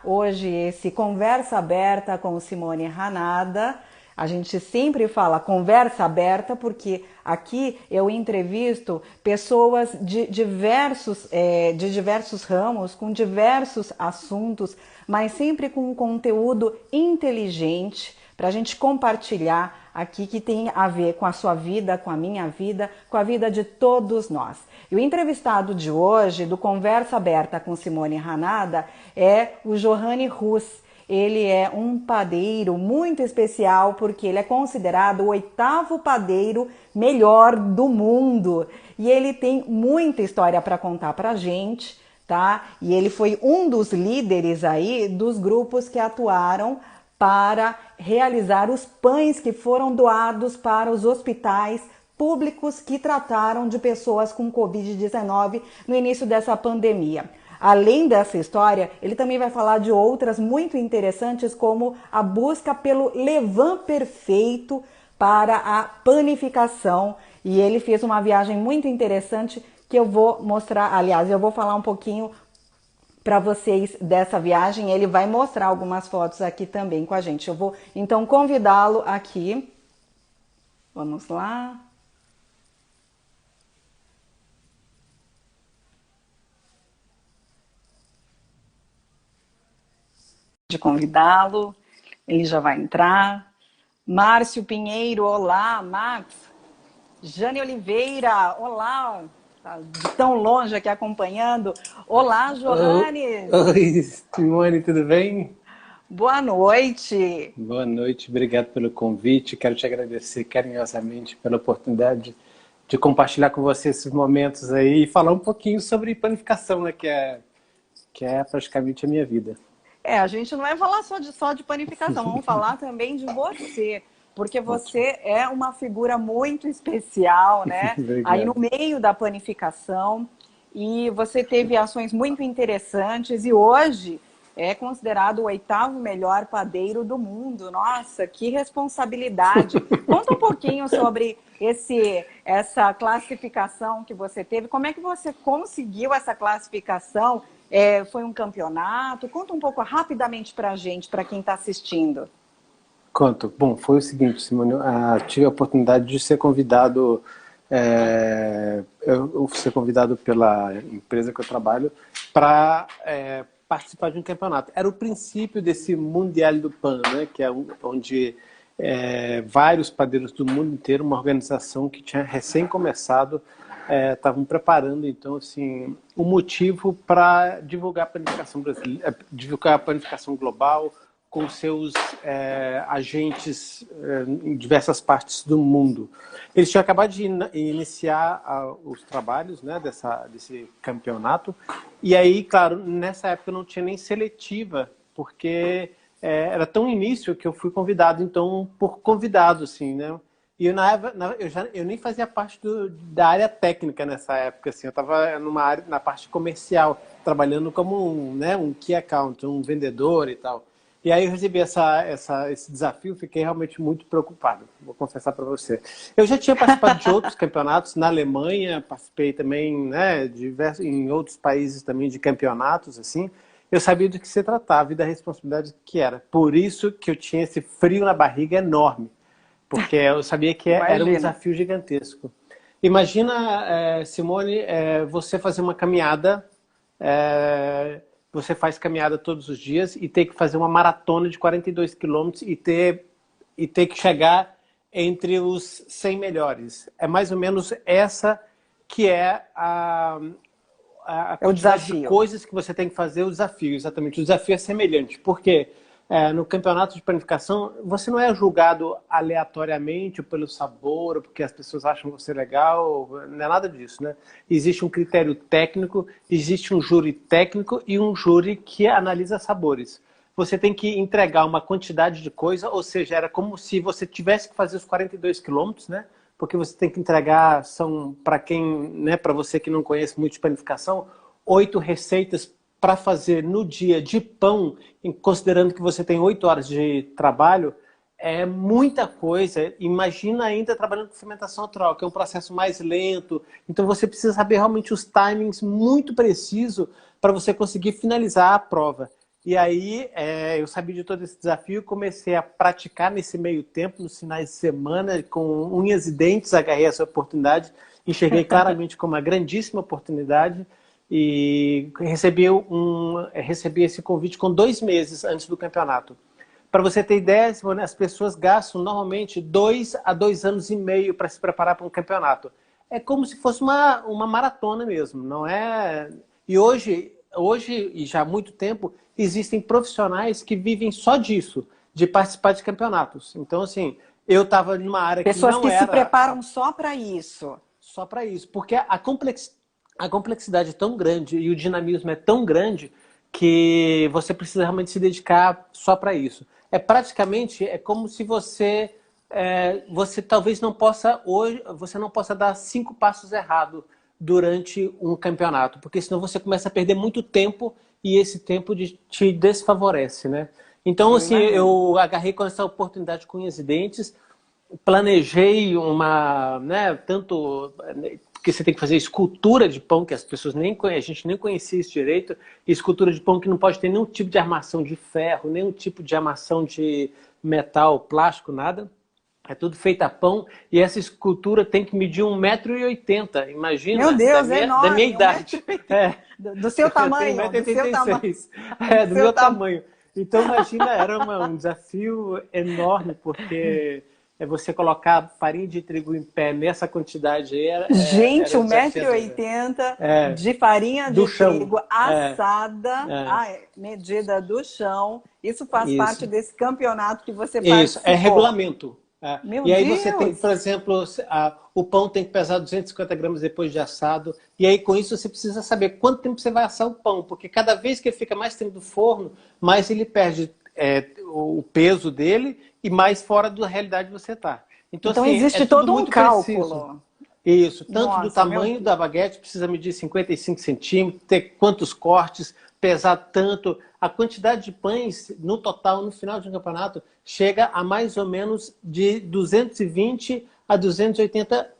Hoje esse Conversa Aberta com Simone Hanada. A gente sempre fala conversa aberta porque aqui eu entrevisto pessoas de diversos ramos, com diversos assuntos, mas sempre com um conteúdo inteligente para a gente compartilhar aqui que tem a ver com a sua vida, com a minha vida, com a vida de todos nós. E o entrevistado de hoje, do Conversa Aberta com Simone Hanada, é o Johanny Rus. Ele é um padeiro muito especial porque ele é considerado o 8º padeiro melhor do mundo. E ele tem muita história para contar pra gente, tá? E ele foi um dos líderes aí dos grupos que atuaram para realizar os pães que foram doados para os hospitais públicos que trataram de pessoas com Covid-19 no início dessa pandemia. Além dessa história, ele também vai falar de outras muito interessantes, como a busca pelo levain perfeito para a panificação. E ele fez uma viagem muito interessante que eu vou mostrar, aliás, eu vou falar um pouquinho para vocês dessa viagem. Ele vai mostrar algumas fotos aqui também com a gente. Eu vou então convidá-lo aqui. Vamos lá. De convidá-lo, ele já vai entrar. Márcio Pinheiro, olá, Max. Jane Oliveira, olá, tá de tão longe aqui acompanhando. Olá, Johanny. Oi, Simone, tudo bem? Boa noite. Boa noite, obrigado pelo convite. Quero te agradecer carinhosamente pela oportunidade de compartilhar com você esses momentos aí e falar um pouquinho sobre panificação, né, que é praticamente a minha vida. A gente não vai falar só de panificação, vamos falar também de você, porque você é uma figura muito especial, né? Aí no Obrigado. meio da panificação, e você teve ações muito interessantes e hoje é considerado o 8º melhor padeiro do mundo. Nossa, que responsabilidade! Conta um pouquinho sobre essa classificação que você teve. Como é que você conseguiu essa classificação? Foi um campeonato? Conta um pouco rapidamente para a gente, para quem está assistindo. Conto. Bom, foi o seguinte, Simone, eu tive a oportunidade de ser convidado, eu ser convidado pela empresa que eu trabalho para participar de um campeonato. Era o princípio desse Mundial do Pan, né, que é onde vários padeiros do mundo inteiro, uma organização que tinha recém começado, estavam preparando, então, assim, um motivo para divulgar a panificação brasileira, divulgar a panificação global com seus agentes em diversas partes do mundo. Eles tinham acabado de iniciar os trabalhos, né, desse campeonato, e aí, claro, nessa época não tinha nem seletiva, porque era tão início que eu fui convidado, então, por convidado, assim, né? E eu nem fazia parte da área técnica nessa época, assim, eu estava na parte comercial, trabalhando como um key account, um vendedor e tal. E aí eu recebi esse desafio, fiquei realmente muito preocupado, vou confessar para você. Eu já tinha participado de outros campeonatos, na Alemanha, participei também, né, em outros países também de campeonatos, assim. Eu sabia do que se tratava e da responsabilidade que era. Por isso que eu tinha esse frio na barriga enorme. Porque eu sabia que era um desafio gigantesco. Imagina, Simone, você fazer uma caminhada, você faz caminhada todos os dias e ter que fazer uma maratona de 42 quilômetros e ter que chegar entre os 100 melhores. É mais ou menos essa que é a quantidade de coisas que você tem que fazer, o desafio, exatamente. O desafio é semelhante, porque no campeonato de panificação, você não é julgado aleatoriamente pelo sabor, ou porque as pessoas acham você legal, não é nada disso, né? Existe um critério técnico, existe um júri técnico e um júri que analisa sabores. Você tem que entregar uma quantidade de coisa, ou seja, era como se você tivesse que fazer os 42 quilômetros, né? Porque você tem que entregar, para você que não conhece muito de panificação, 8 receitas para fazer no dia de pão, considerando que você tem 8 horas de trabalho, é muita coisa. Imagina ainda trabalhando com fermentação natural, que é um processo mais lento. Então você precisa saber realmente os timings muito precisos para você conseguir finalizar a prova. E aí eu sabia de todo esse desafio, comecei a praticar nesse meio tempo, nos finais de semana, com unhas e dentes, agarrei essa oportunidade, enxerguei claramente como uma grandíssima oportunidade e recebi esse convite com 2 meses antes do campeonato. Para você ter ideia, as pessoas gastam normalmente 2 a 2 anos e meio para se preparar para um campeonato. É como se fosse uma maratona mesmo, não é? E hoje, e já há muito tempo, existem profissionais que vivem só disso, de participar de campeonatos. Então, assim, eu estava numa área que Pessoas não que se era preparam só para isso. só para isso, porque a complexidade é tão grande e o dinamismo é tão grande que você precisa realmente se dedicar só para isso. É como se você talvez não possa hoje, você não possa dar 5 passos errados durante um campeonato, porque senão você começa a perder muito tempo e esse tempo te desfavorece, né? Então, Eu assim, imagino. eu agarrei com essa oportunidade com unhas e dentes, planejei tanto que você tem que fazer escultura de pão, que as pessoas nem conhecem, a gente nem conhecia isso direito, e escultura de pão que não pode ter nenhum tipo de armação de ferro, nenhum tipo de armação de metal, plástico, nada. É tudo feito a pão, e essa escultura tem que medir 1,80 m, Meu imagina, da Deus, é minha enorme, idade. 1,80 m. Do seu Eu tenho tamanho, do seu tamanho, 1,86 m, do do seu meu tamanho. tamanho. Então, imagina, era um desafio enorme, porque você colocar farinha de trigo em pé nessa quantidade aí Gente, era 1,80 m é, de farinha do de chão. trigo assada, É, medida do chão. Isso faz parte isso. desse campeonato que você Isso, é participou. regulamento. Meu E aí você tem, Deus! por exemplo, o pão tem que pesar 250 gramas depois de assado. E aí com isso você precisa saber quanto tempo você vai assar o pão, porque cada vez que ele fica mais tempo do forno, mais ele perde o peso dele e mais fora da realidade você está. Então Então assim, é existe tudo todo um muito preciso. cálculo. Isso, tanto do Nossa, meu tamanho da Deus. baguete, precisa medir 55 centímetros, ter quantos cortes, pesar tanto. A quantidade de pães, no total, no final de um campeonato, chega a mais ou menos de 220 a 280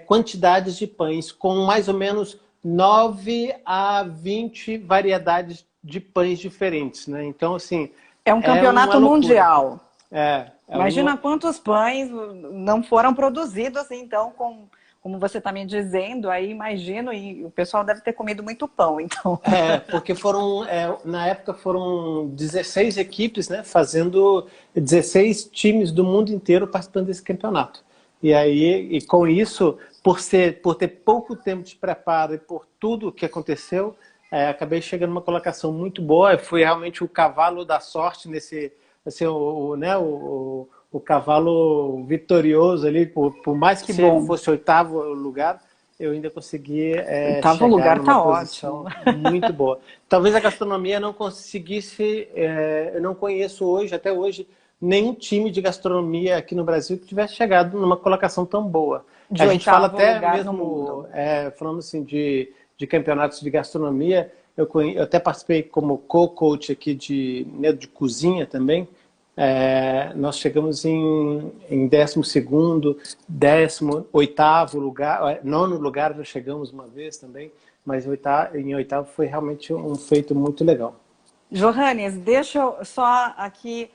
quantidades de pães, com mais ou menos 9 a 20 variedades de pães diferentes, né? Então, assim, É um é uma campeonato loucura. mundial. É Imagina uma... quantos pães não foram produzidos, então, como você está me dizendo, aí imagino, e o pessoal deve ter comido muito pão, então. Porque na época foram 16 equipes, né, fazendo 16 times do mundo inteiro participando desse campeonato. E aí, e com isso, por ter pouco tempo de preparo e por tudo o que aconteceu, acabei chegando numa colocação muito boa. Fui realmente o cavalo da sorte nesse, assim, o cavalo vitorioso ali, por mais Que que bom. fosse 8º lugar, eu ainda consegui Oitavo chegar lugar numa tá ótimo. posição muito boa. Talvez a gastronomia não conseguisse, eu não conheço hoje, até hoje, nenhum time de gastronomia aqui no Brasil que tivesse chegado numa colocação tão boa. De A gente fala oitavo até lugar no mesmo, mundo. falando assim de campeonatos de gastronomia, eu até participei como co-coach aqui de cozinha também. Nós chegamos em 12º, 18º lugar, 9º lugar já chegamos uma vez também, mas em oitavo foi realmente um feito muito legal. Johannes, deixa eu só aqui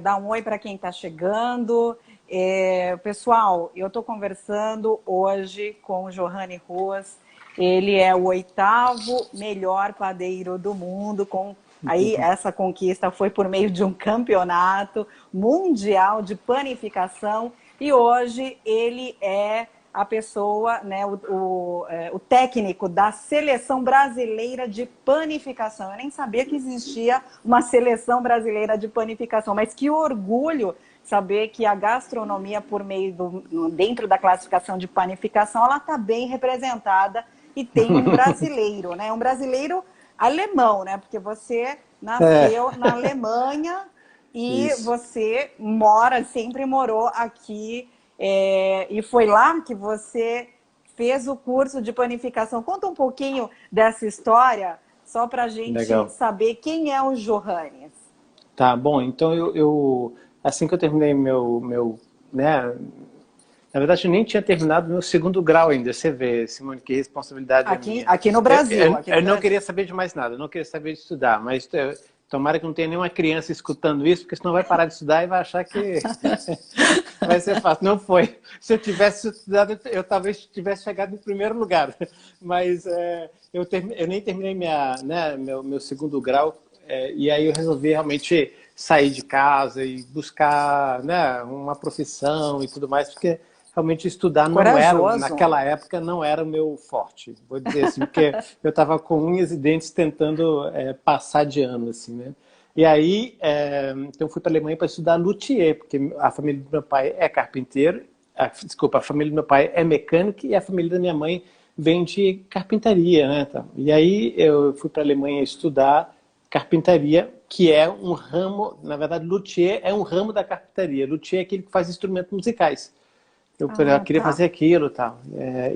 dar um oi para quem está chegando. Pessoal, eu estou conversando hoje com o Johannes Ruas. Ele é o 8º melhor padeiro do mundo. Aí essa conquista foi por meio de um campeonato mundial de panificação. E hoje ele é a pessoa, né, o técnico da Seleção Brasileira de Panificação. Eu nem sabia que existia uma Seleção Brasileira de Panificação, mas que orgulho saber que a gastronomia, dentro da classificação de panificação, ela está bem representada e tem um brasileiro, né? Um brasileiro alemão, né? Porque você nasceu na Alemanha e Isso. você sempre morou aqui. E foi lá que você fez o curso de panificação. Conta um pouquinho dessa história, só para a gente Legal. saber quem é o Johannes. Tá, bom, então assim que eu terminei né, Na verdade, eu nem tinha terminado meu segundo grau ainda. Você vê, Simone, que responsabilidade é minha. Aqui no Brasil. Eu não queria saber de mais nada, eu não queria saber de estudar, mas tomara que não tenha nenhuma criança escutando isso, porque senão vai parar de estudar e vai achar que vai ser fácil. Não foi. Se eu tivesse estudado, eu talvez tivesse chegado em primeiro lugar. Mas eu nem terminei meu segundo grau, e aí eu resolvi realmente sair de casa e buscar, né, uma profissão e tudo mais, porque realmente estudar não era, naquela época, não era o meu forte, vou dizer assim, porque eu estava com unhas e dentes tentando passar de ano, assim, né? E aí, então eu fui para a Alemanha para estudar luthier, porque a família do meu pai é carpinteiro, a família do meu pai é mecânico e a família da minha mãe vem de carpintaria, né? E aí eu fui para a Alemanha estudar carpintaria, que é um ramo, na verdade, luthier é um ramo da carpintaria. Luthier é aquele que faz instrumentos musicais. Eu queria fazer aquilo e tal.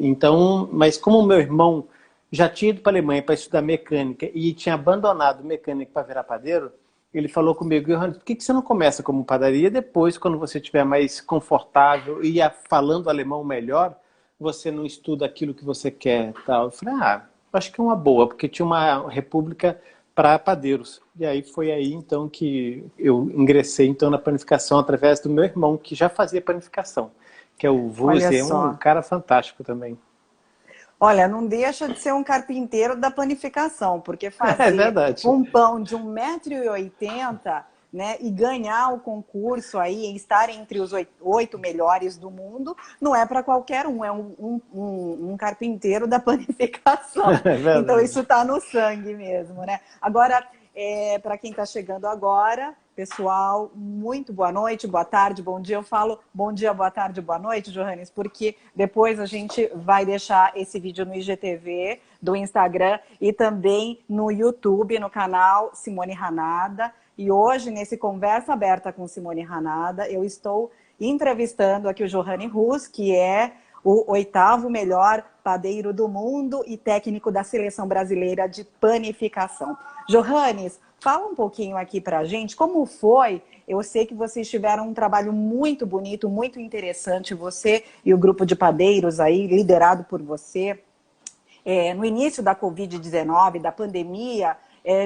Então, mas como o meu irmão já tinha ido para a Alemanha para estudar mecânica e tinha abandonado mecânica para virar padeiro, ele falou comigo: Johannes, por que você não começa como padaria, depois, quando você estiver mais confortável e falando alemão melhor, você não estuda aquilo que você quer, tal. Eu falei: acho que é uma boa, porque tinha uma república para padeiros. E aí foi aí então que eu ingressei então na panificação através do meu irmão, que já fazia panificação, que é o Vuzi, é um cara fantástico também. Olha, não deixa de ser um carpinteiro da panificação, porque fazer um pão de 1,80 m, né, e ganhar o concurso aí, e estar entre os 8 melhores do mundo, não é para qualquer um, é um carpinteiro da panificação. Então isso está no sangue mesmo, né? Agora, para quem está chegando agora, pessoal, muito boa noite, boa tarde, bom dia. Eu falo bom dia, boa tarde, boa noite, Johannes, porque depois a gente vai deixar esse vídeo no IGTV, do Instagram e também no YouTube, no canal Simone Hanada. E hoje, nesse Conversa Aberta com Simone Hanada, eu estou entrevistando aqui o Johannes Rus, que é o 8º melhor padeiro do mundo e técnico da Seleção Brasileira de Panificação. Johannes, fala um pouquinho aqui pra gente, como foi? Eu sei que vocês tiveram um trabalho muito bonito, muito interessante, você e o grupo de padeiros aí, liderado por você, no início da Covid-19, da pandemia,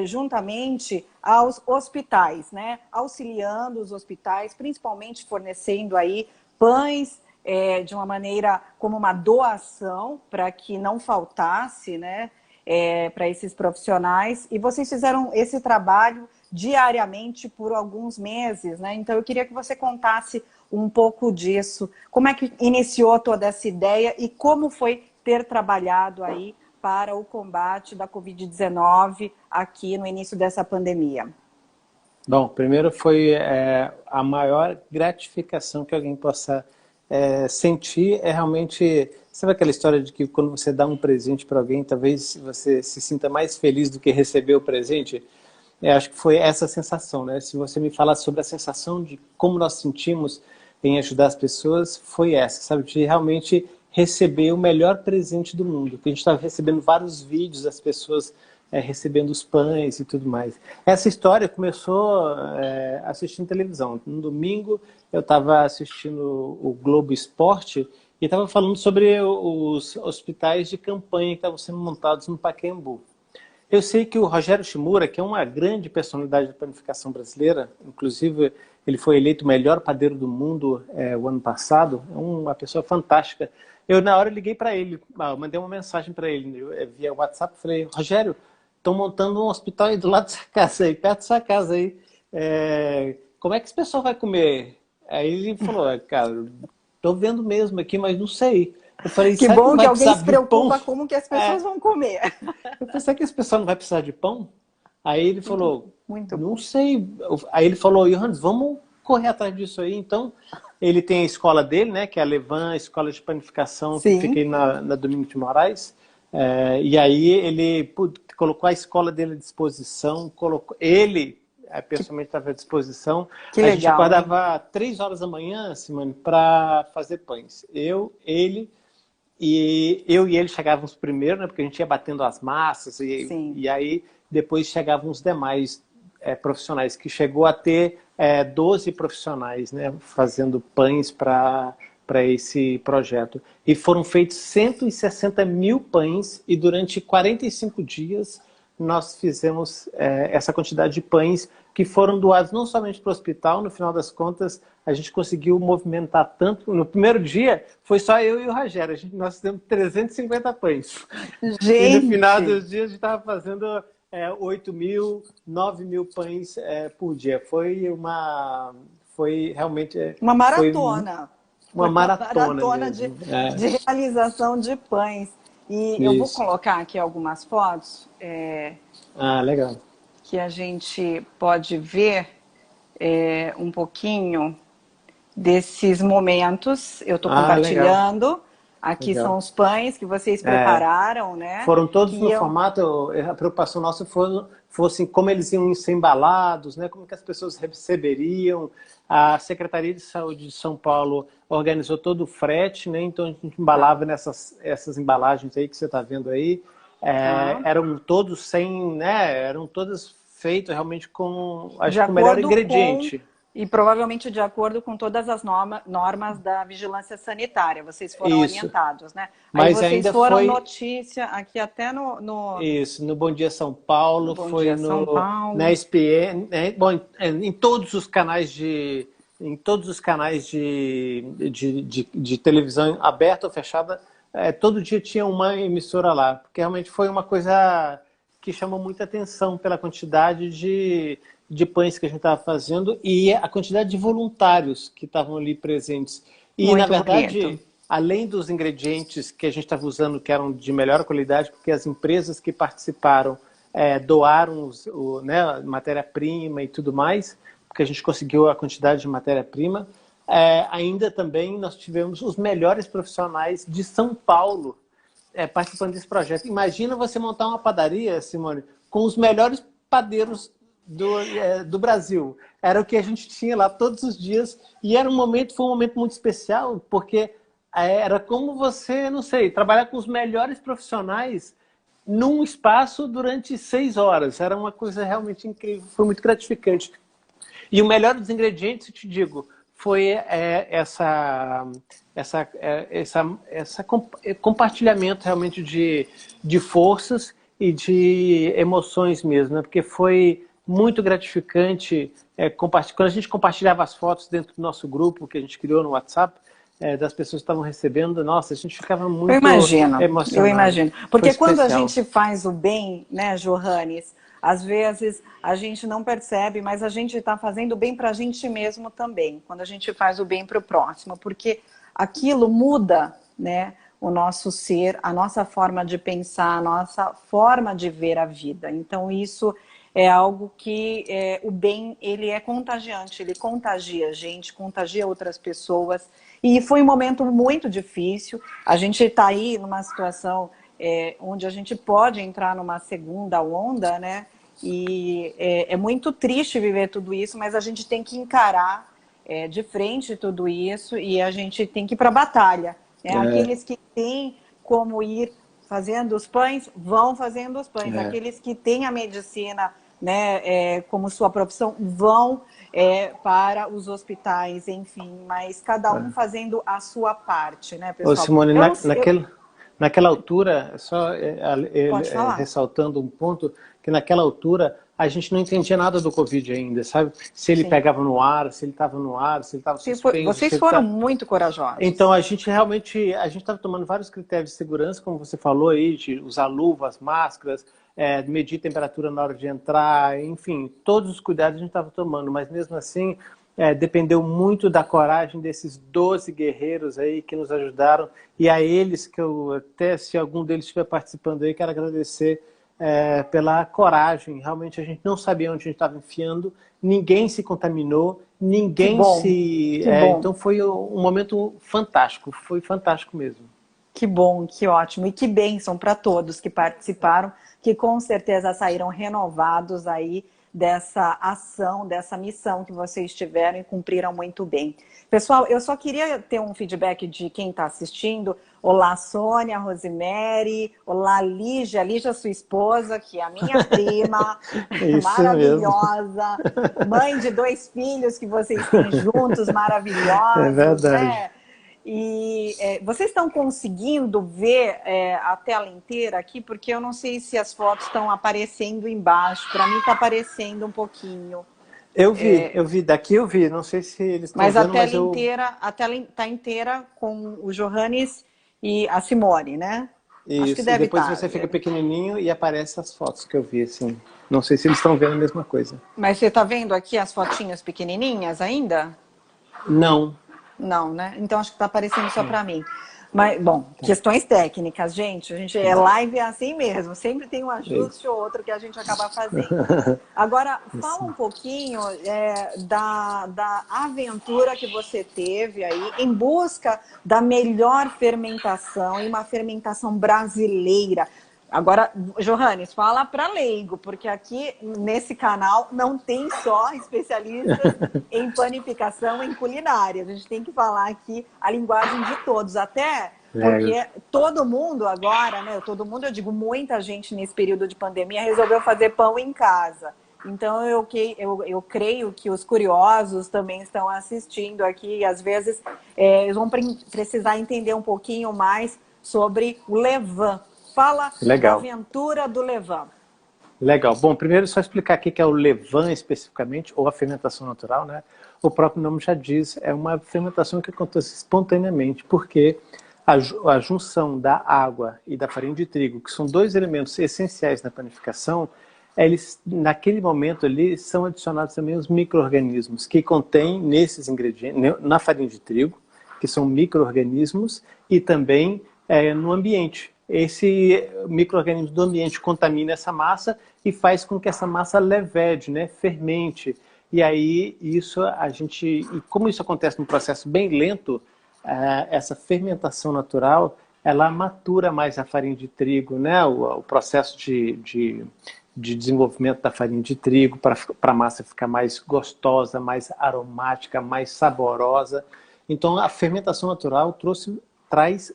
juntamente aos hospitais, né? Auxiliando os hospitais, principalmente fornecendo aí pães, de uma maneira como uma doação para que não faltasse, né, para esses profissionais. E vocês fizeram esse trabalho diariamente por alguns meses, né? Então eu queria que você contasse um pouco disso. Como é que iniciou toda essa ideia e como foi ter trabalhado aí para o combate da Covid-19 aqui no início dessa pandemia? Bom, primeiro foi a maior gratificação que alguém possa sentir realmente, sabe aquela história de que quando você dá um presente para alguém, talvez você se sinta mais feliz do que receber o presente? Acho que foi essa sensação, né? Se você me falasse sobre a sensação de como nós sentimos em ajudar as pessoas, foi essa, sabe? De realmente receber o melhor presente do mundo. Que a gente estava recebendo vários vídeos das pessoas recebendo os pães e tudo mais. Essa história começou assistindo televisão. No domingo eu estava assistindo o Globo Esporte e estava falando sobre os hospitais de campanha que estavam sendo montados no Pacaembu. Eu sei que o Rogério Shimura, que é uma grande personalidade da panificação brasileira, inclusive ele foi eleito o melhor padeiro do mundo o ano passado, é uma pessoa fantástica. Eu, na hora, liguei para ele, mandei uma mensagem para ele, via WhatsApp, falei: Rogério, estão montando um hospital aí do lado da sua casa, aí, perto da sua casa, aí. Como é que esse pessoal vai comer? Aí ele falou: cara, estou vendo mesmo aqui, mas não sei. Eu falei: que bom que alguém se preocupa como que as pessoas vão comer. Eu falei: será que esse pessoal não vai precisar de pão? Aí ele falou: muito não sei. Aí ele falou: Johannes, vamos correr atrás disso aí. Então, ele tem a escola dele, né, que é a Levan, a escola de panificação, que fica aí na Domingos de Moraes. E aí ele colocou a escola dele à disposição, ele pessoalmente estava à disposição. Que a legal, gente acordava 3 horas da manhã, Simone, para fazer pães. Eu e ele chegávamos primeiro, né, porque a gente ia batendo as massas, e aí depois chegavam os demais profissionais, que chegou a ter 12 profissionais, né, fazendo pães para para esse projeto. E foram feitos 160 mil pães e durante 45 dias nós fizemos essa quantidade de pães que foram doados não somente para o hospital, no final das contas a gente conseguiu movimentar tanto. No primeiro dia foi só eu e o Rogério, nós fizemos 350 pães. Gente! E no final dos dias a gente estava fazendo 8 mil, 9 mil pães por dia. Foi realmente... Uma maratona. Uma maratona de realização de pães. E eu vou colocar aqui algumas fotos. Legal. Que a gente pode ver um pouquinho desses momentos. Eu estou compartilhando. Legal. Aqui são os pães que vocês prepararam, né? Foram todos no formato, a preocupação nossa fosse como eles iam ser embalados, né? Como que as pessoas receberiam. A Secretaria de Saúde de São Paulo organizou todo o frete, né? Então a gente embalava essas embalagens aí que você está vendo aí. Eram todos eram todas feitas realmente com o melhor ingrediente. E provavelmente de acordo com todas as normas da vigilância sanitária. Vocês foram orientados, né? Mas aí vocês ainda foram notícia aqui até no... Isso, no Bom Dia São Paulo, na ESPN, bom, em todos os canais de televisão aberta ou fechada, todo dia tinha uma emissora lá, porque realmente foi uma coisa que chamou muita atenção pela quantidade de pães que a gente estava fazendo e a quantidade de voluntários que estavam ali presentes. E, na verdade, além dos ingredientes que a gente estava usando, que eram de melhor qualidade, porque as empresas que participaram doaram matéria-prima e tudo mais, porque a gente conseguiu a quantidade de matéria-prima, ainda também nós tivemos os melhores profissionais de São Paulo participando desse projeto. Imagina você montar uma padaria, Simone, com os melhores padeiros do Brasil. Era o que a gente tinha lá todos os dias e foi um momento muito especial, porque era como você, não sei, trabalhar com os melhores profissionais num espaço durante 6 horas. Era uma coisa realmente incrível, foi muito gratificante. E o melhor dos ingredientes, eu te digo, foi esse compartilhamento realmente de forças e de emoções mesmo, né? Porque foi muito gratificante quando a gente compartilhava as fotos dentro do nosso grupo que a gente criou no WhatsApp, das pessoas que estavam recebendo, nossa, a gente ficava muito emocionado. Eu imagino. Porque quando a gente faz o bem, né, Johannes, às vezes a gente não percebe, mas a gente está fazendo o bem para a gente mesmo também, quando a gente faz o bem para o próximo, porque aquilo muda, né, o nosso ser, a nossa forma de pensar, a nossa forma de ver a vida. Então isso é algo que o bem, ele é contagiante, ele contagia a gente, contagia outras pessoas. E foi um momento muito difícil. A gente está aí numa situação onde a gente pode entrar numa segunda onda, né? E é muito triste viver tudo isso, mas a gente tem que encarar de frente tudo isso e a gente tem que ir para a batalha. Né? Aqueles que têm como ir fazendo os pães, vão fazendo os pães. Aqueles que têm a medicina, né, como sua profissão, vão para os hospitais, enfim, mas cada um fazendo a sua parte, né, pessoal? Ô, Simone, naquela altura, só ressaltando um ponto, que naquela altura a gente não entendia nada do Covid ainda, sabe? Se ele pegava no ar, se ele estava no ar, se ele estava suspenso. Vocês foram muito corajosos. Então, a gente estava tomando vários critérios de segurança, como você falou aí, de usar luvas, máscaras, medir temperatura na hora de entrar, enfim, todos os cuidados a gente estava tomando, mas mesmo assim dependeu muito da coragem desses 12 guerreiros aí que nos ajudaram e a eles que até se algum deles estiver participando aí, quero agradecer pela coragem. Realmente a gente não sabia onde a gente estava enfiando, ninguém se contaminou, ninguém então foi um momento fantástico, foi fantástico mesmo. Que bom, que ótimo. E que bênção para todos que participaram, que com certeza saíram renovados aí dessa ação, dessa missão que vocês tiveram e cumpriram muito bem. Pessoal, eu só queria ter um feedback de quem está assistindo. Olá, Sônia, Rosemary. Olá, Lígia. Lígia, sua esposa, que é a minha prima. Maravilhosa. Mesmo. Mãe de 2 filhos que vocês têm juntos, maravilhosos. É verdade. Né? Vocês estão conseguindo ver a tela inteira aqui? Porque eu não sei se as fotos estão aparecendo embaixo. Para mim está aparecendo um pouquinho. Eu vi, daqui eu vi, não sei se eles estão Mas a vendo, mas tela eu... inteira, a tela está inteira com o Johannes e a Simone, né? Acho que Isso, e deve depois estar. você fica pequenininho e aparece as fotos que eu vi, assim. Não sei se eles estão vendo a mesma coisa. Mas você está vendo aqui as fotinhas pequenininhas ainda? Não. Não, né? Então acho que está aparecendo só para mim. Mas, bom, Tá. questões técnicas, gente. A gente é live é assim mesmo. Sempre tem um ajuste Isso. ou outro que a gente acaba fazendo. Agora, fala um pouquinho da aventura que você teve aí em busca da melhor fermentação e uma fermentação brasileira. Agora, Johannes, fala para leigo, porque aqui nesse canal não tem só especialistas em panificação, em culinária. A gente tem que falar aqui a linguagem de todos, até É, porque todo mundo agora, né? Todo mundo, eu digo, muita gente nesse período de pandemia resolveu fazer pão em casa. Então, eu creio que os curiosos também estão assistindo aqui e, às vezes, eles vão precisar entender um pouquinho mais sobre o levain. Fala da legal. aventura do levain. Legal. Bom, primeiro só explicar o que é o levain especificamente, ou a fermentação natural, né? O próprio nome já diz, é uma fermentação que acontece espontaneamente, porque a junção da água e da farinha de trigo, que são dois elementos essenciais na panificação, eles, naquele momento ali, são adicionados também os micro-organismos que contêm nesses ingredientes, na farinha de trigo, que são micro-organismos, e também no ambiente. Esse micro-organismo do ambiente contamina essa massa e faz com que essa massa levede, né, fermente. E aí, e como isso acontece num processo bem lento, essa fermentação natural, ela matura mais a farinha de trigo, né, o processo de desenvolvimento da farinha de trigo para a massa ficar mais gostosa, mais aromática, mais saborosa. Então, a fermentação natural traz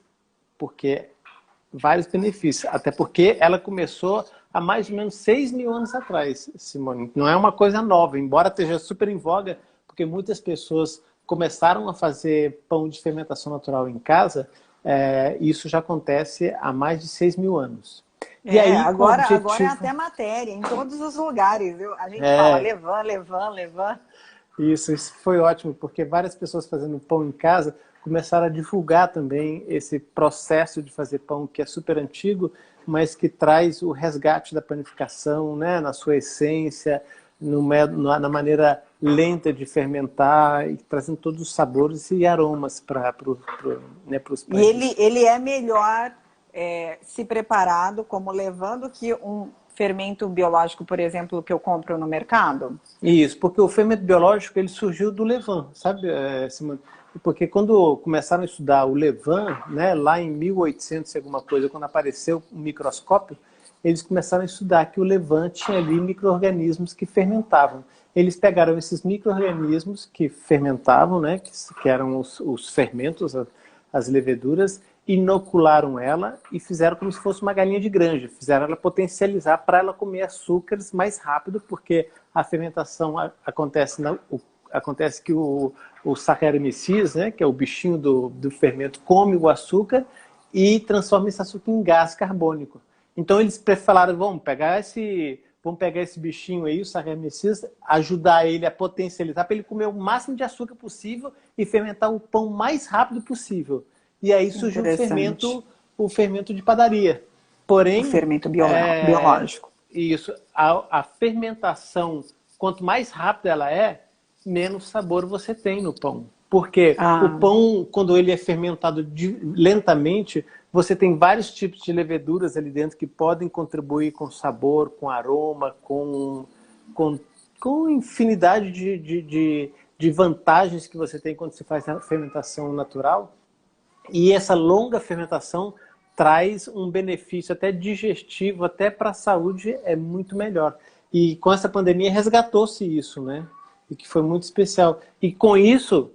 porque vários benefícios, até porque ela começou há mais ou menos 6 mil anos atrás, Simone. Não é uma coisa nova, embora esteja super em voga, porque muitas pessoas começaram a fazer pão de fermentação natural em casa, isso já acontece há mais de 6 mil anos. E aí, com o Agora é objetivo... até matéria, em todos os lugares. A gente fala É, levain, levain, levain. isso foi ótimo, porque várias pessoas fazendo pão em casa começaram a divulgar também esse processo de fazer pão que é super antigo, mas que traz o resgate da panificação, né, na sua essência, na maneira lenta de fermentar, e trazendo todos os sabores e aromas para os E pães. ele é melhor se preparado como levando que um fermento biológico, por exemplo, que eu compro no mercado? Isso, porque o fermento biológico ele surgiu do levain, sabe, Simone? Porque quando começaram a estudar o levain, né, lá em 1800 e alguma coisa, quando apareceu o microscópio, eles começaram a estudar que o levain tinha ali micro-organismos que fermentavam. Eles pegaram esses micro-organismos que fermentavam, né, que eram os fermentos, as leveduras, inocularam ela e fizeram como se fosse uma galinha de granja. Fizeram ela potencializar para ela comer açúcares mais rápido, porque a fermentação acontece que o Saccharomyces, né, que é o bichinho do fermento, come o açúcar e transforma esse açúcar em gás carbônico. Então eles falaram, vamos pegar esse bichinho aí, o Saccharomyces, ajudar ele a potencializar para ele comer o máximo de açúcar possível e fermentar o pão mais rápido possível. E aí surgiu Interessante. o fermento de padaria. O Porém, fermento biológico. a fermentação, quanto mais rápida ela menos sabor você tem no pão. Porque o Ah, pão, quando ele é fermentado lentamente, você tem vários tipos de leveduras ali dentro que podem contribuir com sabor, com aroma, com, com infinidade de vantagens que você tem quando você faz a fermentação natural. E essa longa fermentação traz um benefício até digestivo, até para a saúde é muito melhor. E com essa pandemia resgatou-se isso, né? E que foi muito especial. E com isso,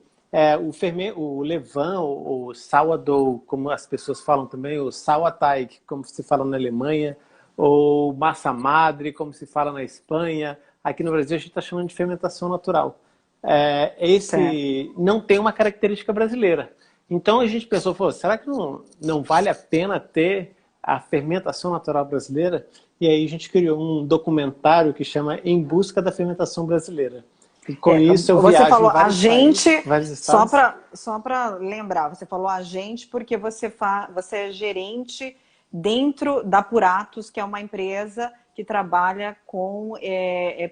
o levain, o sourdough, como as pessoas falam também, o Sauerteig, como se fala na Alemanha, ou massa madre, como se fala na Espanha. Aqui no Brasil a gente está chamando de fermentação natural. certo. Esse não tem uma característica brasileira. Então a gente pensou, pô, será que não vale a pena ter a fermentação natural brasileira? E aí a gente criou um documentário que chama Em Busca da Fermentação Brasileira. E com isso eu Você viajo em falou a vários países, gente, vários estados. só para lembrar, você falou a gente porque você é gerente dentro da Puratos, que é uma empresa que trabalha com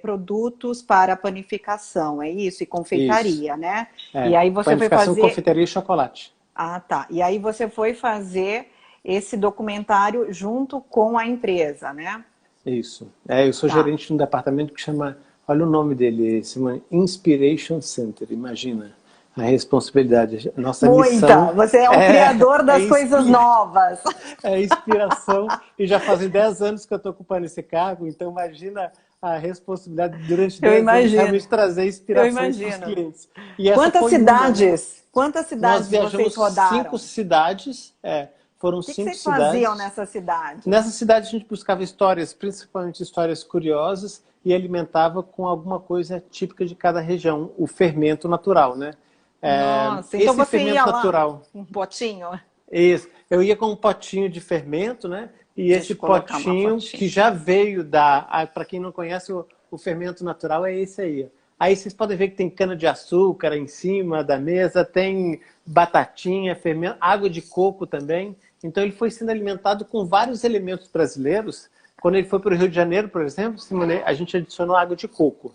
produtos para panificação, é isso? E Isso. confeitaria, né? E É, aí você foi panificação, fazer. confeitaria e chocolate. Ah, tá. E aí você foi fazer esse documentário junto com a empresa, né? Isso. É, eu sou Tá. gerente de um departamento que chama, olha o nome dele, Simone, Inspiration Center. Imagina a responsabilidade. Nossa Muita! missão Você é o criador é, das coisas novas. é inspiração. E já fazem 10 anos que eu estou ocupando esse cargo, então imagina a responsabilidade de, durante Eu 10 anos imagino. realmente trazer Eu inspirações para os imagino. clientes. E essa Quantas foi uma, né? cidades? Quantas Nós cidades vocês viajamos 5 rodaram? cidades, foram O que 5 vocês faziam cidades. nessas cidades? Nessa cidade a gente buscava histórias, principalmente histórias curiosas, e alimentava com alguma coisa típica de cada região, o fermento natural, né? Nossa, então Esse você ia fermento lá, natural, um potinho. isso, eu ia com um potinho de fermento, né? E Deixa esse eu colocar uma potinho fotinha. que já veio para quem não conhece o fermento natural, é esse aí. Aí vocês podem ver que tem cana de açúcar em cima da mesa, tem batatinha, fermento, água de coco também. Então ele foi sendo alimentado com vários elementos brasileiros. Quando ele foi para o Rio de Janeiro, por exemplo, Simone, a gente adicionou água de coco.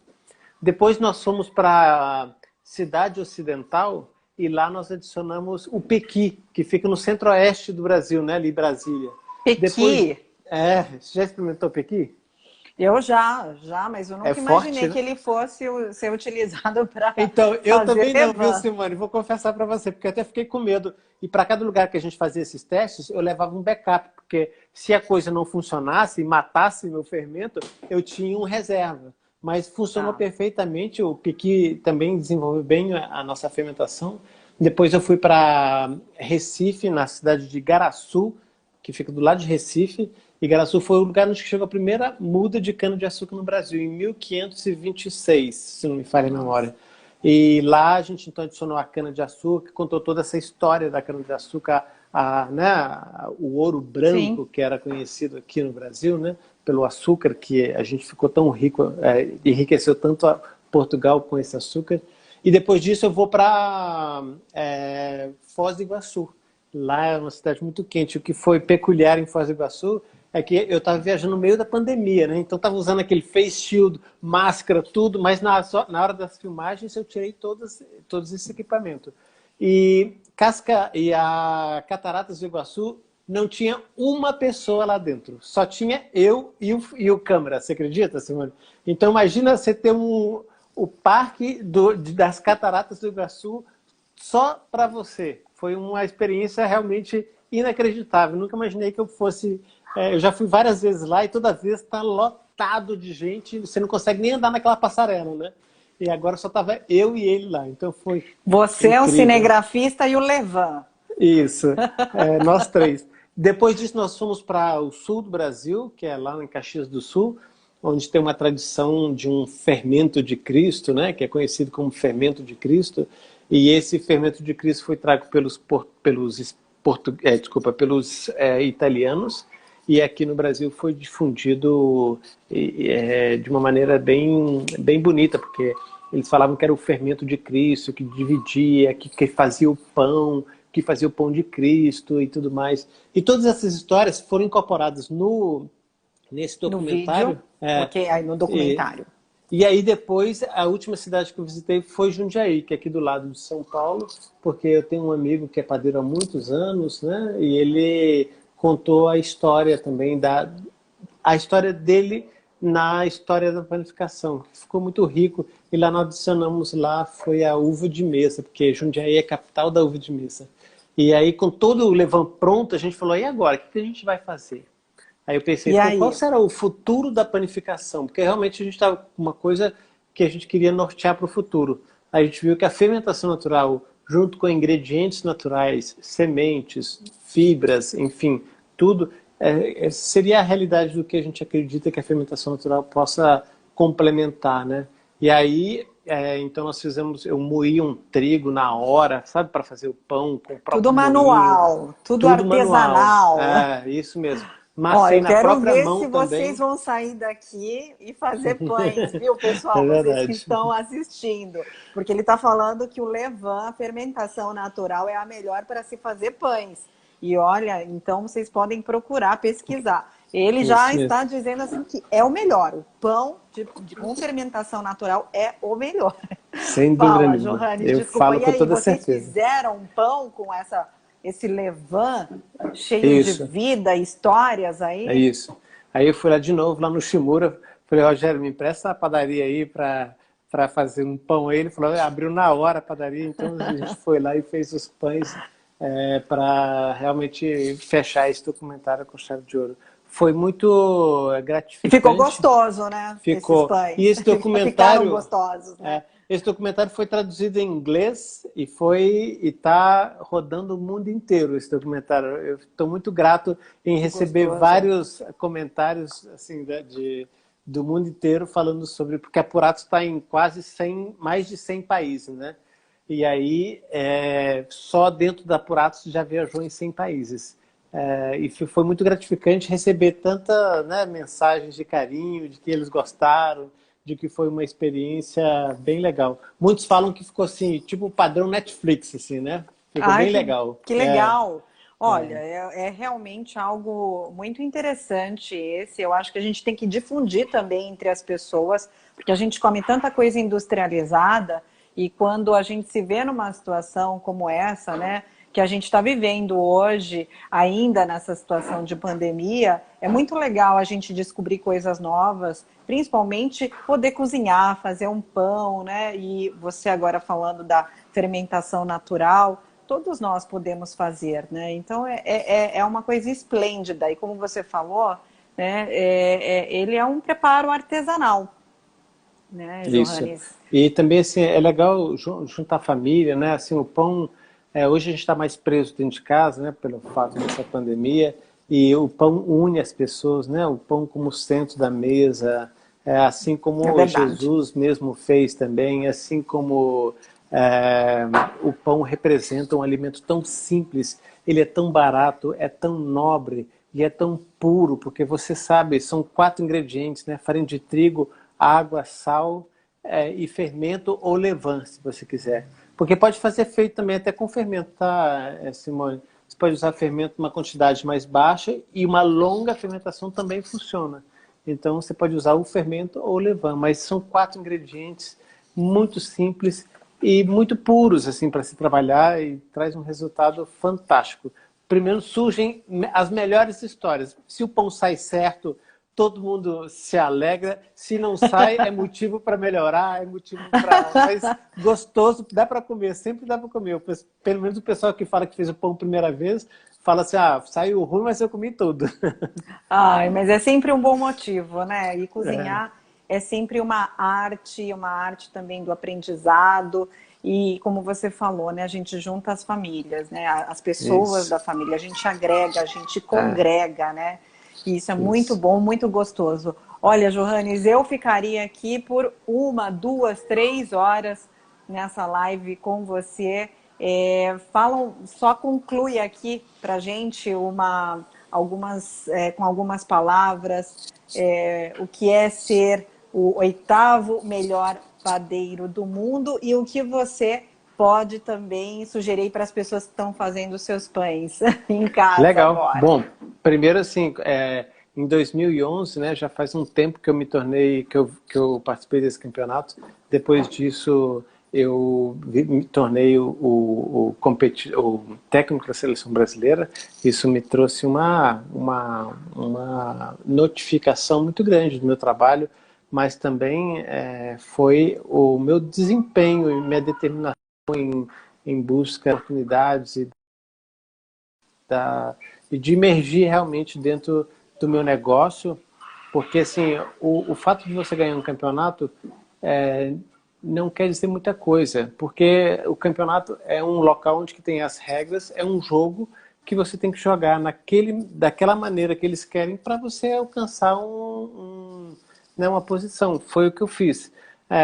Depois nós fomos para a Cidade Ocidental e lá nós adicionamos o pequi, que fica no centro-oeste do Brasil, né, ali em Brasília. Depois, Pequi. você já experimentou pequi? Eu já, mas eu É nunca forte, imaginei né? que ele fosse ser utilizado para Então, eu fazer também não, viu, levain. Simone? Vou confessar para você, porque eu até fiquei com medo. E para cada lugar que a gente fazia esses testes, eu levava um backup, porque se a coisa não funcionasse e matasse meu fermento, eu tinha um reserva. Mas funcionou Tá. perfeitamente, o piqui também desenvolveu bem a nossa fermentação. Depois eu fui para Recife, na cidade de Igaraçu, que fica do lado de Recife. Igaraçu foi o lugar onde chegou a primeira muda de cana-de-açúcar no Brasil, em 1526, se não me falha a Nossa. memória. E lá a gente então adicionou a cana-de-açúcar, contou toda essa história da cana-de-açúcar, o ouro Sim. branco, que era conhecido aqui no Brasil, né, pelo açúcar, que a gente ficou tão rico, enriqueceu tanto a Portugal com esse açúcar. E depois disso eu vou para Foz do Iguaçu. Lá é uma cidade muito quente. O que foi peculiar em Foz do Iguaçu é que eu estava viajando no meio da pandemia, né? Então estava usando aquele face shield, máscara, tudo, mas na hora das filmagens eu tirei todos esse equipamento. E a Cataratas do Iguaçu não tinha uma pessoa lá dentro. Só tinha eu e o câmera. Você acredita, Simone? Então imagina você ter o parque das Cataratas do Iguaçu só para você. Foi uma experiência realmente inacreditável. Nunca imaginei que eu fosse. Eu já fui várias vezes lá e toda vez está lotado de gente. Você não consegue nem andar naquela passarela, né? E agora só estava eu e ele lá. Então foi Você é o incrível. cinegrafista e o levain. Isso, nós três. Depois disso, nós fomos para o sul do Brasil, que é lá em Caxias do Sul, onde tem uma tradição de um fermento de Cristo, né, que é conhecido como fermento de Cristo. E esse fermento de Cristo foi trago pelos italianos, e aqui no Brasil foi difundido de uma maneira bem, bem bonita, porque eles falavam que era o fermento de Cristo, que dividia, que fazia o pão, que fazia o pão de Cristo e tudo mais. E todas essas histórias foram incorporadas nesse No vídeo, documentário. ok, aí no E, documentário. e aí depois, a última cidade que eu visitei foi Jundiaí, que é aqui do lado de São Paulo, porque eu tenho um amigo que é padeiro há muitos anos, né? E ele contou a história também a história dele na história da panificação. Ficou muito rico. E lá nós adicionamos foi a uva de mesa, porque Jundiaí é a capital da uva de mesa. E aí, com todo o levain pronto, a gente falou, e agora? O que a gente vai fazer? Aí eu pensei, E pô, qual aí? será o futuro da panificação? Porque realmente a gente estava com uma coisa que a gente queria nortear para o futuro. Aí a gente viu que a fermentação natural, junto com ingredientes naturais, sementes, fibras, enfim, tudo, seria a realidade do que a gente acredita que a fermentação natural possa complementar, né? E aí, então nós fizemos, eu moí um trigo na hora, sabe, para fazer o pão com o Tudo próprio moinho, manual, tudo tudo manual. artesanal. É, isso mesmo. Ó, Macei eu na quero própria ver mão se vocês também. vão sair daqui e fazer pães, viu, É pessoal? Vocês que verdade. estão assistindo. Porque ele está falando que o levain, a fermentação natural, é a melhor para se fazer pães. E olha, então vocês podem procurar, pesquisar. Ele já Isso mesmo. está dizendo assim que é o melhor. O pão com fermentação natural é o melhor. Sem dúvida Fala, nenhuma. Johannes, Eu desculpa. falo E com aí, toda vocês certeza. fizeram um pão com esse levain cheio de Isso. vida, histórias É aí? isso. Aí eu fui lá de novo, lá no Shimura, falei, Rogério, me empresta a padaria aí para fazer um pão aí. Ele falou, abriu na hora a padaria, então a gente foi lá e fez os pães para realmente fechar esse documentário com chave de ouro. Foi muito E ficou gratificante, gostoso, né? Esses ficou. E pães. esse Ficaram documentário, gostosos, né? esse documentário foi traduzido em inglês e está rodando o mundo inteiro esse documentário. Eu estou muito grato em Que receber gostoso. vários comentários assim do mundo inteiro falando sobre, porque a Puratos está em quase 100, mais de 100 países, né? E aí só dentro da Puratos já viajou em 100 países. E foi muito gratificante receber tanta, né, mensagens de carinho, de que eles gostaram, de que foi uma experiência bem legal. Muitos falam que ficou assim, tipo padrão Netflix, assim, né? Ficou Ai, bem legal. que legal! Olha, é realmente algo muito interessante esse. Eu acho que a gente tem que difundir também entre as pessoas, porque a gente come tanta coisa industrializada e quando a gente se vê numa situação como essa, né, que a gente está vivendo hoje, ainda nessa situação de pandemia, é muito legal a gente descobrir coisas novas, principalmente poder cozinhar, fazer um pão, né? E você agora falando da fermentação natural, todos nós podemos fazer, né? Então é uma coisa esplêndida. E como você falou, né, ele é um preparo artesanal, né, Isso. Johannes? E também assim, é legal juntar a família, né? Assim, o pão, hoje a gente está mais preso dentro de casa, né? Pelo fato dessa pandemia, e o pão une as pessoas, né? O pão como centro da mesa, assim É como verdade. Jesus mesmo fez também, assim como é, o pão representa um alimento tão simples, ele é tão barato, é tão nobre e é tão puro, porque você sabe, são 4 ingredientes, né? Farinha de trigo, água, sal e fermento ou levain, se você quiser. Porque pode fazer feito também até com fermento, tá, Simone? Você pode usar fermento em uma quantidade mais baixa e uma longa fermentação também funciona. Então você pode usar o fermento ou o levain, mas são 4 ingredientes muito simples e muito puros assim para se trabalhar e traz um resultado fantástico. Primeiro surgem as melhores histórias. Se o pão sai certo, todo mundo se alegra. Se não sai, é motivo para melhorar, é motivo para. Mas gostoso, dá para comer, sempre dá para comer. Pelo menos o pessoal que fala que fez o pão a primeira vez, fala assim: ah, saiu ruim, mas eu comi tudo. Ai, mas é sempre um bom motivo, né? E cozinhar é sempre uma arte também do aprendizado. E como você falou, né? A gente junta as famílias, né? As pessoas Isso. da família, a gente agrega, a gente É, congrega, né? E isso é muito isso. bom, muito gostoso. Olha, Johannes, eu ficaria aqui por 1, 2, 3 horas nessa live com você. Só conclui aqui para gente com algumas palavras o que é ser o oitavo melhor padeiro do mundo e o que você pode também sugerir para as pessoas que estão fazendo os seus pães em casa Legal. agora. Bom, primeiro assim, em 2011, né, já faz um tempo que eu me tornei, que eu participei desse campeonato. Depois disso, eu me tornei o técnico da seleção brasileira. Isso me trouxe uma notificação muito grande do meu trabalho, mas também foi o meu desempenho e minha determinação em busca de oportunidades da, e de emergir realmente dentro do meu negócio, porque assim, o fato de você ganhar um campeonato é, não quer dizer muita coisa, porque o campeonato é um local onde que tem as regras, é um jogo que você tem que jogar daquela maneira que eles querem para você alcançar né, uma posição. Foi o que eu fiz.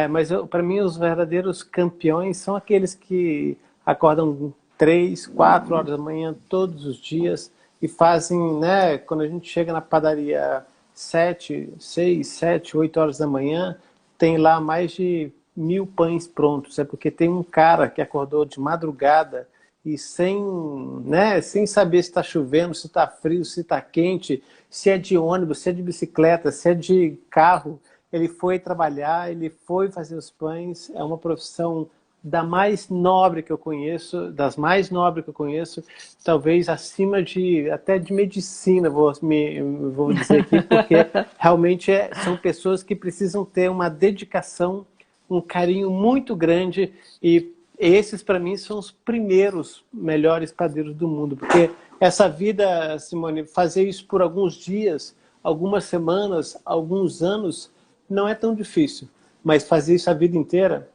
Mas para mim os verdadeiros campeões são aqueles que acordam 3, 4 horas da manhã todos os dias e fazem, né, quando a gente chega na padaria 7, 6, 7, 8 horas da manhã, tem lá mais de 1.000 pães prontos. É porque tem um cara que acordou de madrugada e sem saber se está chovendo, se está frio, se está quente, se é de ônibus, se é de bicicleta, se é de carro, ele foi trabalhar, ele foi fazer os pães. É uma profissão da mais nobre que eu conheço, das mais nobres que eu conheço, talvez acima até de medicina, vou dizer aqui, porque realmente são pessoas que precisam ter uma dedicação, um carinho muito grande, e esses para mim são os primeiros melhores padeiros do mundo, porque essa vida, Simone, fazer isso por alguns dias, algumas semanas, alguns anos, não é tão difícil, mas fazer isso a vida inteira,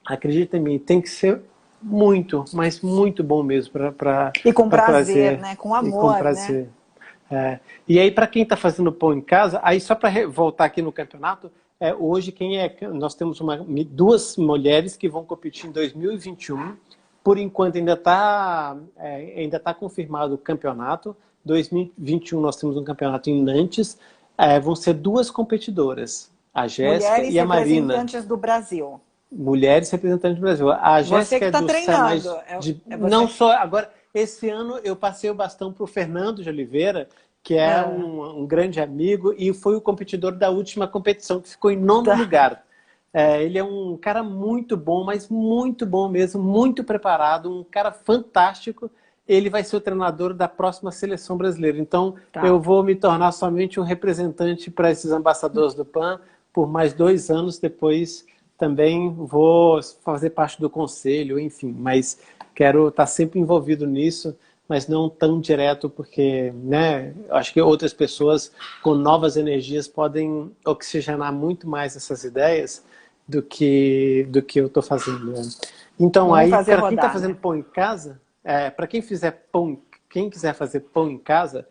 acredita em mim, tem que ser muito, mas muito bom mesmo para E com prazer, prazer, né? Com e com amor, prazer. né? E aí, para quem está fazendo pão em casa, aí só para voltar aqui no campeonato, hoje nós temos duas mulheres que vão competir em 2021. Por enquanto ainda tá confirmado o campeonato. 2021 nós temos um campeonato em Nantes. Vão ser duas competidoras, a Jéssica Mulheres e a Marina. representantes do Brasil. Mulheres representantes do Brasil. A Você Jéssica que é está do treinando. não só agora. Esse ano eu passei o bastão para o Fernando de Oliveira, que é um grande amigo e foi o competidor da última competição, que ficou em nono lugar. Ele é um cara muito bom, mas muito bom mesmo, muito preparado, um cara fantástico. Ele vai ser o treinador da próxima seleção brasileira. Então, eu vou me tornar somente um representante para esses ambassadores do PAN por mais 2 anos. Depois também vou fazer parte do conselho, enfim. Mas quero estar sempre envolvido nisso, mas não tão direto, porque, né, acho que outras pessoas com novas energias podem oxigenar muito mais essas ideias do que eu estou fazendo. Então, aí, para quem está fazendo pão em casa, para quem quiser fazer pão em casa,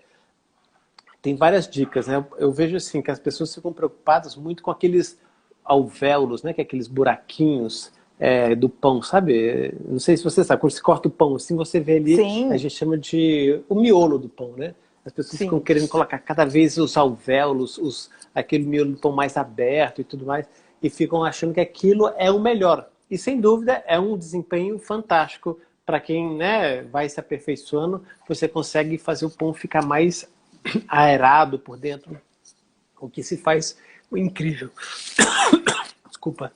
tem várias dicas, né? Eu vejo assim que as pessoas ficam preocupadas muito com aqueles alvéolos, né? Que é aqueles buraquinhos do pão, sabe? Não sei se você sabe, quando você corta o pão assim, você vê ali, Sim. a gente chama de o miolo do pão, né? As pessoas ficam querendo colocar cada vez os alvéolos, aquele miolo do pão mais aberto e tudo mais, e ficam achando que aquilo é o melhor. E sem dúvida é um desempenho fantástico para quem, né, vai se aperfeiçoando, você consegue fazer o pão ficar mais aerado por dentro, o que se faz incrível. Desculpa.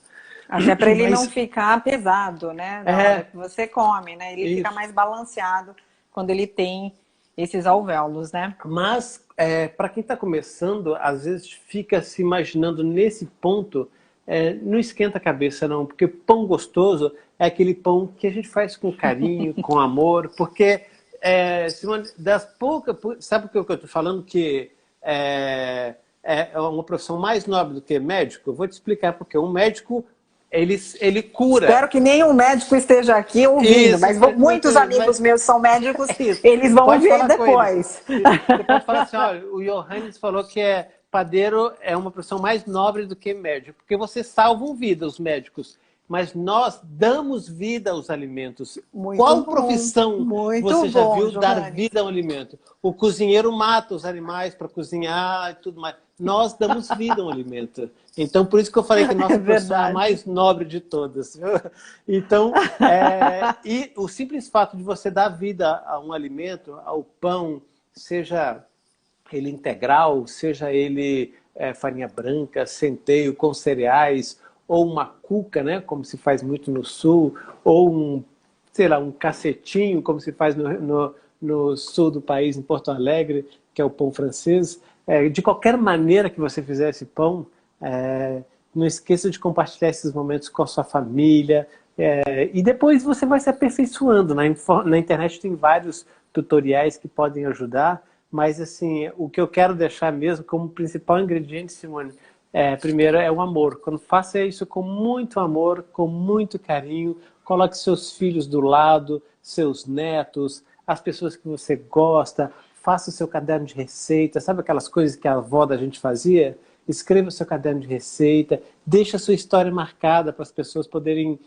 Até para ele não ficar pesado, né? Na hora que você come, né? Ele fica Isso. mais balanceado quando ele tem esses alvéolos, né? Mas, para quem está começando, às vezes fica se imaginando nesse ponto, não esquenta a cabeça não, porque pão gostoso é aquele pão que a gente faz com carinho, com amor, porque das poucas... Sabe o que eu estou falando? Que é uma profissão mais nobre do que médico? Eu vou te explicar porque um médico, ele cura. Espero que nenhum médico esteja aqui ouvindo, mas muitos amigos meus são médicos, eles vão ver depois. Você pode falar assim, olha, o Johannes falou que padeiro é uma profissão mais nobre do que médico, porque você salva vida, os médicos, mas nós damos vida aos alimentos. Qual profissão você já viu dar vida ao alimento? O cozinheiro mata os animais para cozinhar e tudo mais. Nós damos vida ao alimento. Então, por isso que eu falei que a nossa profissão é a mais nobre de todas. Então, e o simples fato de você dar vida a um alimento, ao pão, seja ele integral, seja ele farinha branca, centeio, com cereais, ou uma cuca, né, como se faz muito no sul, ou um cacetinho, como se faz no sul do país, em Porto Alegre, que é o pão francês. De qualquer maneira que você fizer esse pão, não esqueça de compartilhar esses momentos com a sua família, e depois você vai se aperfeiçoando. Na internet tem vários tutoriais que podem ajudar, mas assim, o que eu quero deixar mesmo como principal ingrediente, Simone, primeiro é o amor. Quando faça isso com muito amor, com muito carinho, coloque seus filhos do lado, seus netos, as pessoas que você gosta, faça o seu caderno de receita, sabe aquelas coisas que a avó da gente fazia? escreva o seu caderno de receita, deixe a sua história marcada para as pessoas poderem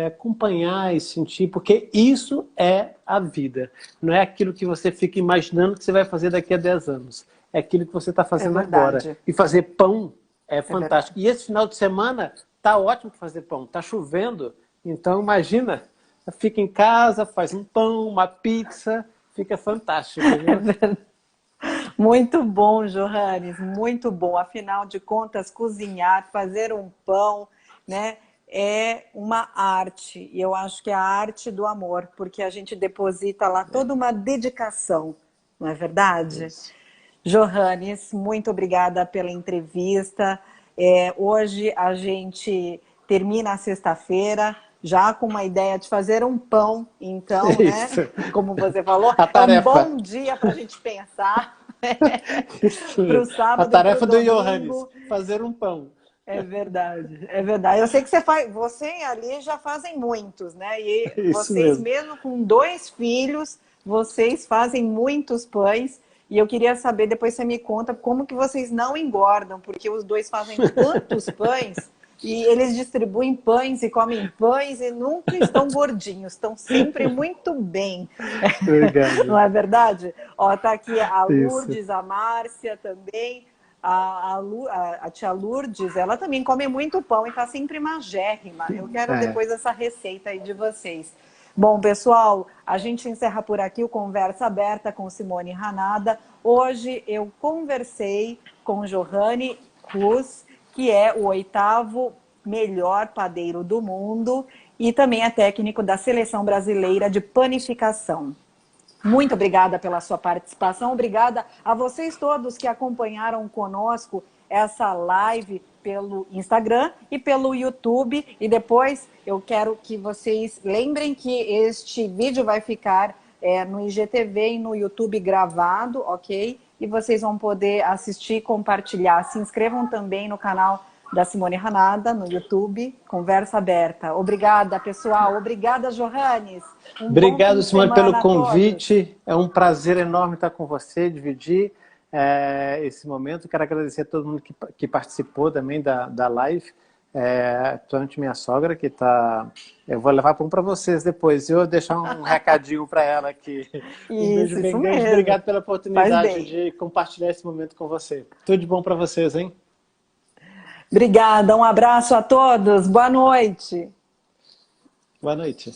acompanhar e sentir, porque isso é a vida. Não é aquilo que você fica imaginando que você vai fazer daqui a 10 anos. É aquilo que você está fazendo agora. E fazer pão é fantástico. E esse final de semana tá ótimo para fazer pão. Tá chovendo, então imagina, fica em casa, faz um pão, uma pizza, fica fantástico. Muito bom, Johannes, muito bom. Afinal de contas, cozinhar, fazer um pão, né, é uma arte. E eu acho que é a arte do amor, porque a gente deposita lá toda uma dedicação, não é verdade? Isso. Johannes, muito obrigada pela entrevista. Hoje a gente termina a sexta-feira, já com uma ideia de fazer um pão, então, isso, né? Como você falou, é um bom dia para a gente pensar. Para o sábado, a tarefa do Johannes, fazer um pão. É verdade, é verdade. Eu sei que você ali já fazem muitos, né? E isso vocês mesmo com 2 filhos, vocês fazem muitos pães. E eu queria saber, depois você me conta, como que vocês não engordam, porque os 2 fazem tantos pães e eles distribuem pães e comem pães e nunca estão gordinhos, estão sempre muito bem. Obrigado. Não é verdade? Ó, tá aqui a Lourdes, isso. A Márcia também, a tia Lourdes, ela também come muito pão e tá sempre magérrima. Eu quero depois essa receita aí de vocês. Bom, pessoal, a gente encerra por aqui o Conversa Aberta com Simone Hanada. Hoje eu conversei com Johannes Cruz, que é o 8º melhor padeiro do mundo e também é técnico da Seleção Brasileira de Panificação. Muito obrigada pela sua participação, obrigada a vocês todos que acompanharam conosco essa live pelo Instagram e pelo YouTube. E depois eu quero que vocês lembrem que este vídeo vai ficar no IGTV e no YouTube gravado, ok? E vocês vão poder assistir e compartilhar. Se inscrevam também no canal da Simone Hanada, no YouTube, Conversa Aberta. Obrigada, pessoal. Obrigada, Johannes. Obrigado, Simone, pelo convite. É um prazer enorme estar com você, dividir esse momento. Quero agradecer a todo mundo que participou também da live. Principalmente minha sogra, que está... Eu vou levar pão para vocês depois. Eu vou deixar um recadinho para ela aqui. Um beijo bem grande. Obrigado pela oportunidade de compartilhar esse momento com você. Tudo de bom para vocês, hein? Obrigada, um abraço a todos. Boa noite. Boa noite.